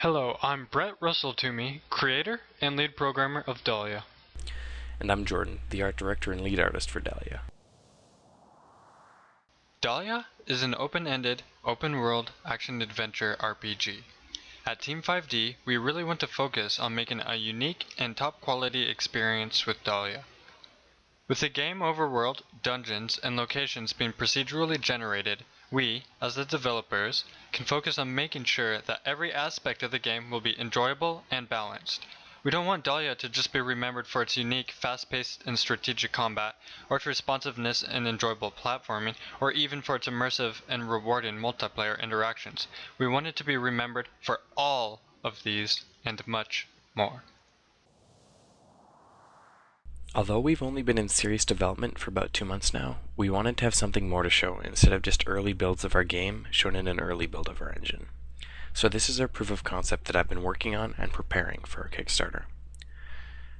Hello, I'm Brett Russell Toomey, creator and lead programmer of Dahlia. And I'm Jordan, the art director and lead artist for Dahlia. Dahlia is an open-ended, open-world action-adventure RPG. At Team 5D, we really want to focus on making a unique and top-quality experience with Dahlia. With the game overworld, dungeons, and locations being procedurally generated, we, as the developers, can focus on making sure that every aspect of the game will be enjoyable and balanced. We don't want Dahlia to just be remembered for its unique, fast-paced, and strategic combat, or its responsiveness and enjoyable platforming, or even for its immersive and rewarding multiplayer interactions. We want it to be remembered for all of these and much more. Although we've only been in serious development for about 2 months now, we wanted to have something more to show instead of just early builds of our game shown in an early build of our engine. So this is our proof of concept that I've been working on and preparing for our Kickstarter.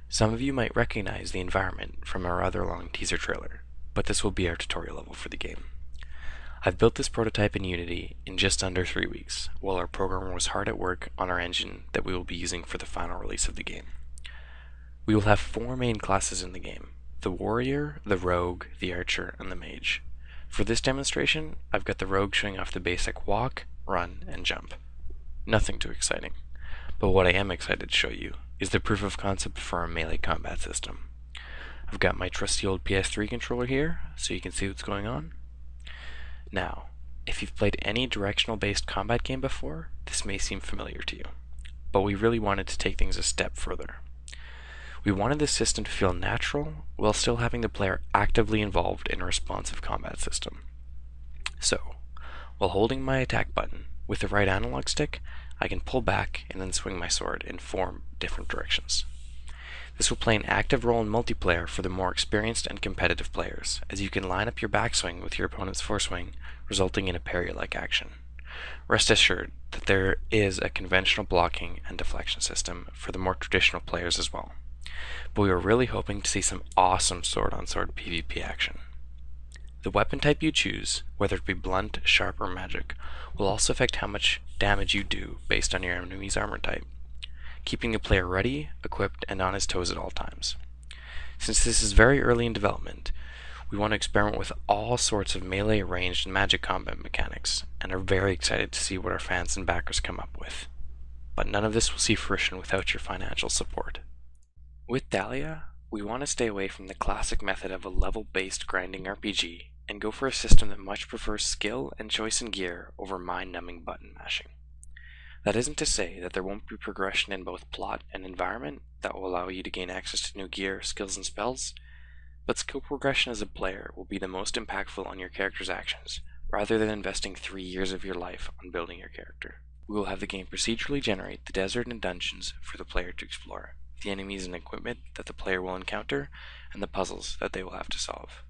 Some of you might recognize the environment from our rather long teaser trailer, but this will be our tutorial level for the game. I've built this prototype in Unity in just under 3 weeks, while our programmer was hard at work on our engine that we will be using for the final release of the game. We will have 4 main classes in the game: the warrior, the rogue, the archer, and the mage. For this demonstration, I've got the rogue showing off the basic walk, run, and jump. Nothing too exciting, but what I am excited to show you is the proof of concept for our melee combat system. I've got my trusty old PS3 controller here, so you can see what's going on. Now, if you've played any directional based combat game before, this may seem familiar to you, but we really wanted to take things a step further. We wanted this system to feel natural while still having the player actively involved in a responsive combat system. So, while holding my attack button with the right analog stick, I can pull back and then swing my sword in 4 different directions. This will play an active role in multiplayer for the more experienced and competitive players, as you can line up your backswing with your opponent's foreswing, resulting in a parry-like action. Rest assured that there is a conventional blocking and deflection system for the more traditional players as well, but we were really hoping to see some awesome sword-on-sword PvP action. The weapon type you choose, whether it be blunt, sharp, or magic, will also affect how much damage you do based on your enemy's armor type, keeping the player ready, equipped, and on his toes at all times. Since this is very early in development, we want to experiment with all sorts of melee, ranged, and magic combat mechanics, and are very excited to see what our fans and backers come up with. But none of this will see fruition without your financial support. With Dahlia, we want to stay away from the classic method of a level-based grinding RPG and go for a system that much prefers skill and choice in gear over mind-numbing button mashing. That isn't to say that there won't be progression in both plot and environment that will allow you to gain access to new gear, skills, and spells, but skill progression as a player will be the most impactful on your character's actions, rather than investing 3 years of your life on building your character. We will have the game procedurally generate the desert and dungeons for the player to explore, the enemies and equipment that the player will encounter, and the puzzles that they will have to solve.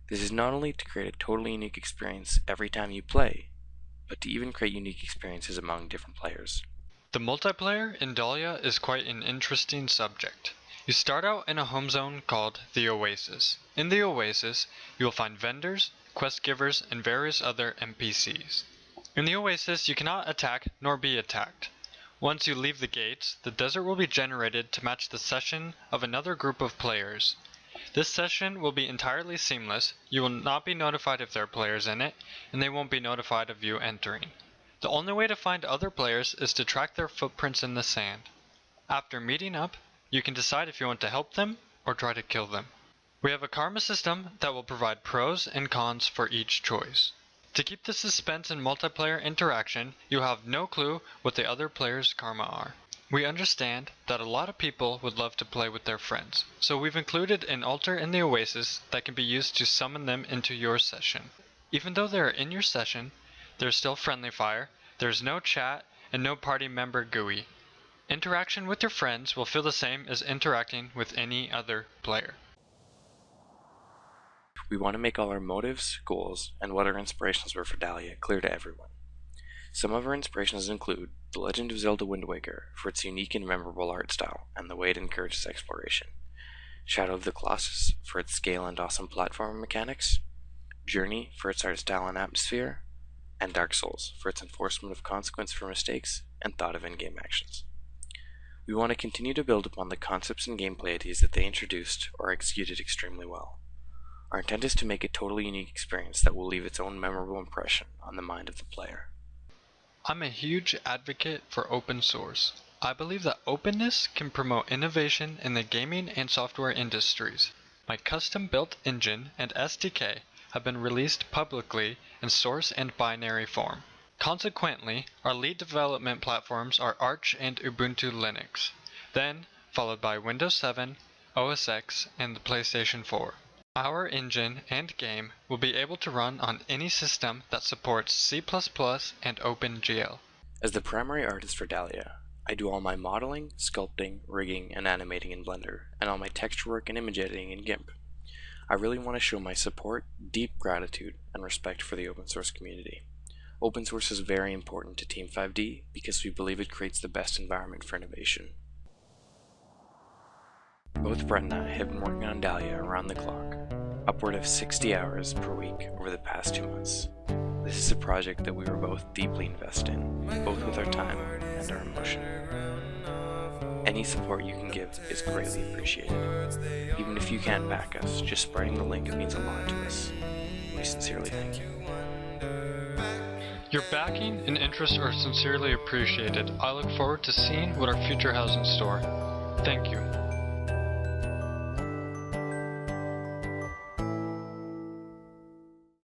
This is not only to create a totally unique experience every time you play, but to even create unique experiences among different players. The multiplayer in Dahlia is quite an interesting subject. You start out in a home zone called the Oasis. In the Oasis, you will find vendors, quest givers, and various other NPCs. In the Oasis, you cannot attack nor be attacked. Once you leave the gates, the desert will be generated to match the session of another group of players. This session will be entirely seamless. You will not be notified if there are players in it, and they won't be notified of you entering. The only way to find other players is to track their footprints in the sand. After meeting up, you can decide if you want to help them or try to kill them. We have a karma system that will provide pros and cons for each choice. To keep the suspense in multiplayer interaction, you have no clue what the other players' karma are. We understand that a lot of people would love to play with their friends, so we've included an altar in the Oasis that can be used to summon them into your session. Even though they are in your session, there's still friendly fire, there's no chat, and no party member GUI. Interaction with your friends will feel the same as interacting with any other player. We want to make all our motives, goals, and what our inspirations were for Dahlia clear to everyone. Some of our inspirations include The Legend of Zelda Wind Waker for its unique and memorable art style and the way it encourages exploration, Shadow of the Colossus for its scale and awesome platforming mechanics, Journey for its art style and atmosphere, and Dark Souls for its enforcement of consequence for mistakes and thought of in-game actions. We want to continue to build upon the concepts and gameplay ideas that they introduced or executed extremely well. Our intent is to make a totally unique experience that will leave its own memorable impression on the mind of the player. I'm a huge advocate for open source. I believe that openness can promote innovation in the gaming and software industries. My custom-built engine and SDK have been released publicly in source and binary form. Consequently, our lead development platforms are Arch and Ubuntu Linux, then followed by Windows 7, OS X, and the PlayStation 4. Our engine and game will be able to run on any system that supports C++ and OpenGL. As the primary artist for Dahlia, I do all my modeling, sculpting, rigging, and animating in Blender, and all my texture work and image editing in GIMP. I really want to show my support, deep gratitude, and respect for the open source community. Open source is very important to Team 5D because we believe it creates the best environment for innovation. Both Brett and I have been working on Dahlia around the clock, upward of 60 hours per week over the past 2 months. This is a project that we were both deeply invested in, both with our time and our emotion. Any support you can give is greatly appreciated. Even if you can't back us, just spreading the link means a lot to us. We sincerely thank you. Your backing and interest are sincerely appreciated. I look forward to seeing what our future has in store. Thank you.